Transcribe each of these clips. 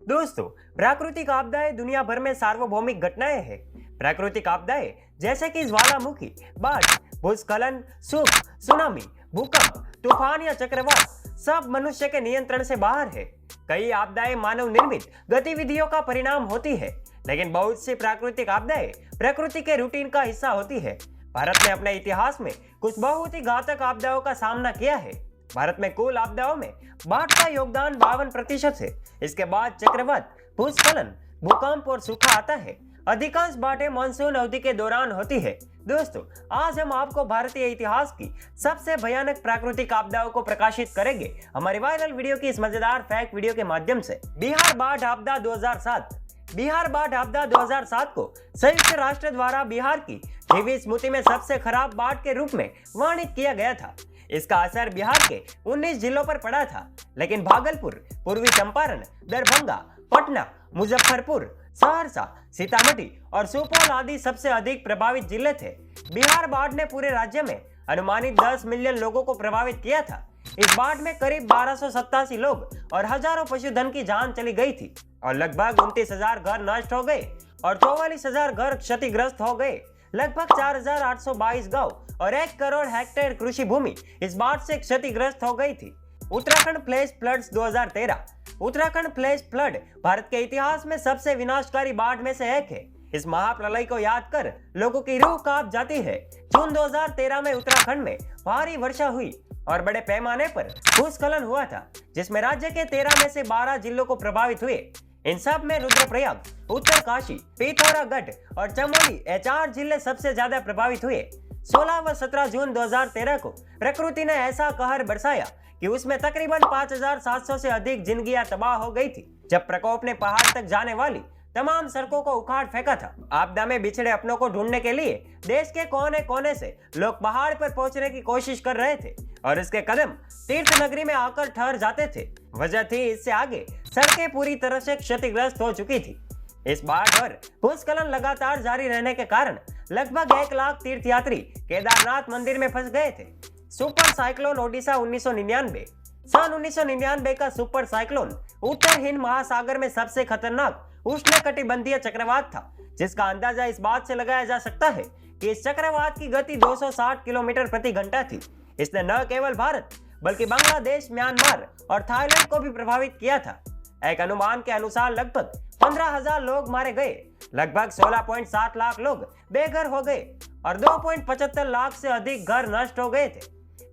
दोस्तों, प्राकृतिक आपदाएं दुनिया भर में सार्वभौमिक घटनाएं हैं। प्राकृतिक आपदाएं जैसे कि ज्वालामुखी, बाढ़, भूस्खलन, सूख, सुनामी, भूकंप, तूफान या चक्रवात सब मनुष्य के नियंत्रण से बाहर है। कई आपदाएं मानव निर्मित गतिविधियों का परिणाम होती है, लेकिन बहुत सी प्राकृतिक आपदाएं प्रकृति के रूटीन का हिस्सा होती है। भारत ने अपने इतिहास में कुछ बहुत ही घातक आपदाओं का सामना किया है। भारत में कुल आपदाओं में बाढ़ का योगदान 52% है। इसके बाद चक्रवात, भूस्खलन, भूकंप और सूखा आता है। अधिकांश बाढ़ें मानसून अवधि के दौरान होती है। दोस्तों, आज हम आपको भारतीय इतिहास की सबसे भयानक प्राकृतिक आपदाओं को प्रकाशित करेंगे हमारी वायरल वीडियो की इस मजेदार फैक्ट वीडियो के माध्यम से। बिहार बाढ़ आपदा 2007। बिहार बाढ़ आपदा 2007 को संयुक्त राष्ट्र द्वारा बिहार की जीवी स्मृति में सबसे खराब बाढ़ के रूप में वर्णित किया गया था। इसका असर बिहार के 19 जिलों पर पड़ा था, लेकिन भागलपुर, पूर्वी चंपारण, दरभंगा, पटना, मुजफ्फरपुर, सहरसा, सीतामढ़ी और सुपौल आदि सबसे अधिक प्रभावित जिले थे। बिहार बाढ़ ने पूरे राज्य में अनुमानित 10 मिलियन लोगों को प्रभावित किया था। इस बाढ़ में करीब 1287 लोग और हजारों पशुधन की जान चली गई थी और लगभग 29,000 घर नष्ट हो गए और 44,000 घर क्षतिग्रस्त हो गए। लगभग 4,822 गांव और 1 करोड़ हेक्टेयर कृषि भूमि इस बाढ़ से क्षतिग्रस्त हो गई थी। Uttarakhand flash floods 2013। Uttarakhand flash flood Bharat के इतिहास में सबसे विनाशकारी बाढ़ में से एक है। इस महाप्रलय को याद कर लोगों की रूह कांप जाती है। जून 2013 में उत्तराखंड में भारी वर्षा हुई और बड़े पैमाने पर भूस्खलन हुआ था, जिसमें राज्य के 13 में से 12 जिलों को प्रभावित हुए। इन सब में रुद्रप्रयाग, उत्तरकाशी, पिथौरागढ़ और चमोली ये 4 जिले सबसे ज्यादा प्रभावित हुए। 16 व 17 जून 2013 को प्रकृति ने ऐसा कहर बरसाया कि उसमें तकरीबन 5,700 से अधिक जिंदगियां तबाह हो गई थी, जब प्रकोप ने पहाड़ तक जाने वाली तमाम सड़कों को उखाड़ फेंका था। आपदा में बिछड़े अपनों को ढूंढने के लिए देश के कोने कोने से लोग पहाड़ पर पहुंचने की कोशिश कर रहे थे और इसके कदम तीर्थ नगरी में आकर ठहर जाते थे। वजह थी, इससे आगे सड़कें पूरी तरह से क्षतिग्रस्त हो चुकी थी। इस बाढ़ और भूस्खलन लगातार जारी रहने के कारण लगभग 1 लाख तीर्थयात्री केदारनाथ मंदिर में फंस गए थे। Super cyclone Odisha 1999। सन 1999 का सुपर साइक्लोन उत्तर हिंद महासागर में सबसे खतरनाक उष्णकटिबंधीय चक्रवात था, जिसका अंदाजा इस बात से लगाया जा सकता है कि इस चक्रवात की गति 260 किलोमीटर प्रति घंटा थी। इसने न केवल भारत बल्कि बांग्लादेश, म्यांमार और थाईलैंड को भी प्रभावित किया था। एक अनुमान के अनुसार लगभग 15,000 लोग मारे गए, लगभग 16.7 लाख लोग बेघर हो गए और 2.75 लाख से अधिक घर नष्ट हो गए थे।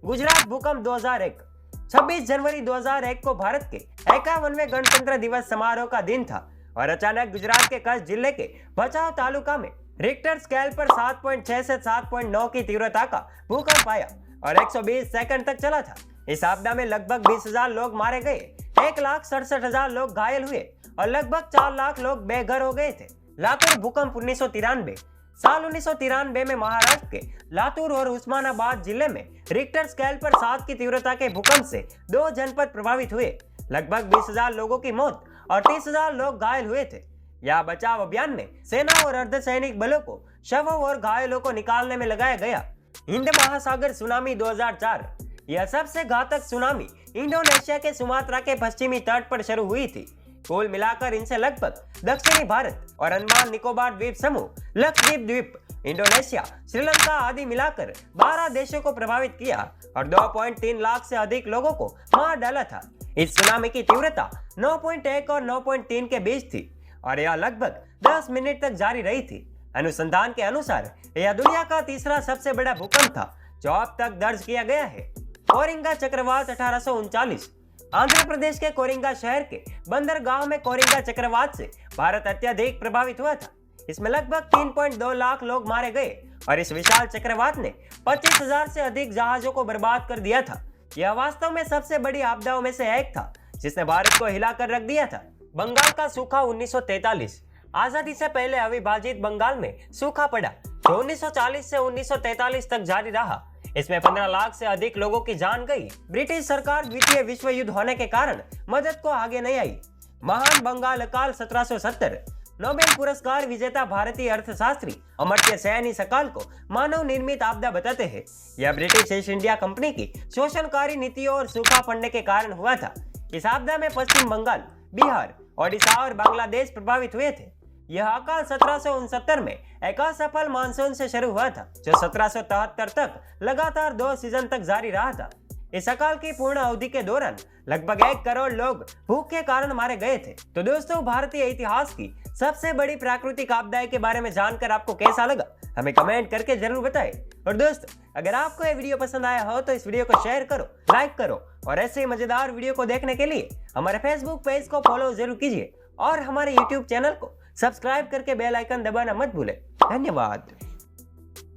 गुजरात भूकंप 2001। 26 जनवरी 2001 को भारत के 51वें गणतंत्र दिवस समारोह का दिन था और अचानक गुजरात के कच्छ जिले के भचाऊ तालुका में रिक्टर स्केल पर 7.6 से 7.9 की तीव्रता का भूकंप आया और 120 सेकंड तक चला था। इस आपदा में लगभग 20,000 लोग मारे गए, 1,67,000 लोग घायल हुए और लगभग 4 लाख लोग बेघर हो गए थे। लातूर भूकंप 1993। साल 1993 में महाराष्ट्र के लातूर और उस्मानाबाद जिले में रिक्टर स्केल पर 7 की तीव्रता के भूकंप से 2 जनपद प्रभावित हुए। लगभग 20,000 लोगों की मौत और 30,000 लोग घायल हुए थे। यह बचाव अभियान में सेना और अर्धसैनिक बलों को शवों और घायलों को निकालने में लगाया गया। हिंद महासागर सुनामी 2004। यह सबसे घातक सुनामी इंडोनेशिया के सुमात्रा के पश्चिमी तट पर शुरू हुई थी। कुल मिलाकर इनसे लगभग दक्षिणी भारत और अंडमान निकोबार द्वीप समूह, लक्षद्वीप द्वीप, इंडोनेशिया, श्रीलंका आदि मिलाकर 12 देशों को प्रभावित किया और 2.3 लाख से अधिक लोगों को मार डाला था। इस सुनामी की तीव्रता 9.1 और 9.3 के बीच थी और यह लगभग 10 मिनट तक जारी रही थी। अनुसंधान के अनुसार यह दुनिया का तीसरा सबसे बड़ा भूकंप था जो अब तक दर्ज किया गया है। कोरिंगा चक्रवात 1839। आंध्र प्रदेश के कोरिंगा शहर के बंदरगाह में कोरिंगा चक्रवात से भारत अत्यधिक प्रभावित हुआ था। इसमें लगभग 3.2 लाख लोग मारे गए और इस विशाल चक्रवात ने 25,000 से अधिक जहाजों को बर्बाद कर दिया था। यह वास्तव में सबसे बड़ी आपदाओं में से एक था जिसने भारत को हिलाकर रख दिया था। बंगाल का सूखा 1943। आजादी से पहले अविभाजित बंगाल में सूखा पड़ा जो 1940 से 1943 तक जारी रहा। इसमें 15 लाख से अधिक लोगों की जान गई। ब्रिटिश सरकार द्वितीय विश्व युद्ध होने के कारण मदद को आगे नहीं आई। महान बंगाल अकाल 1770। नोबेल पुरस्कार विजेता भारतीय अर्थशास्त्री अमर्त्य सेन इस अकाल को मानव निर्मित आपदा बताते हैं। यह ब्रिटिश ईस्ट इंडिया कंपनी की शोषणकारी नीतियों और सूखा पड़ने के कारण हुआ था। इस आपदा में पश्चिम बंगाल, बिहार, ओडिशा और बांग्लादेश प्रभावित हुए थे। यह अकाल 1769 में एक असफल मानसून से शुरू हुआ था, जो 1773 तक लगातार 2 सीजन तक जारी रहा था। इस अकाल की पूर्ण अवधि के दौरान लगभग 1 करोड़ लोग भूख के कारण मारे गए थे। तो दोस्तों, भारतीय इतिहास की सबसे बड़ी प्राकृतिक आपदाएं के बारे में जानकर आपको कैसा लगा, हमें कमेंट करके जरूर बताएं। और दोस्तों, अगर आपको ये वीडियो पसंद आया हो तो इस वीडियो को शेयर करो, लाइक करो और ऐसे ही मजेदार वीडियो को देखने के लिए हमारे फेसबुक पेज को फॉलो जरूर कीजिए और हमारे यूट्यूब चैनल को सब्सक्राइब करके बेल आइकन दबाना मत भूलें। धन्यवाद।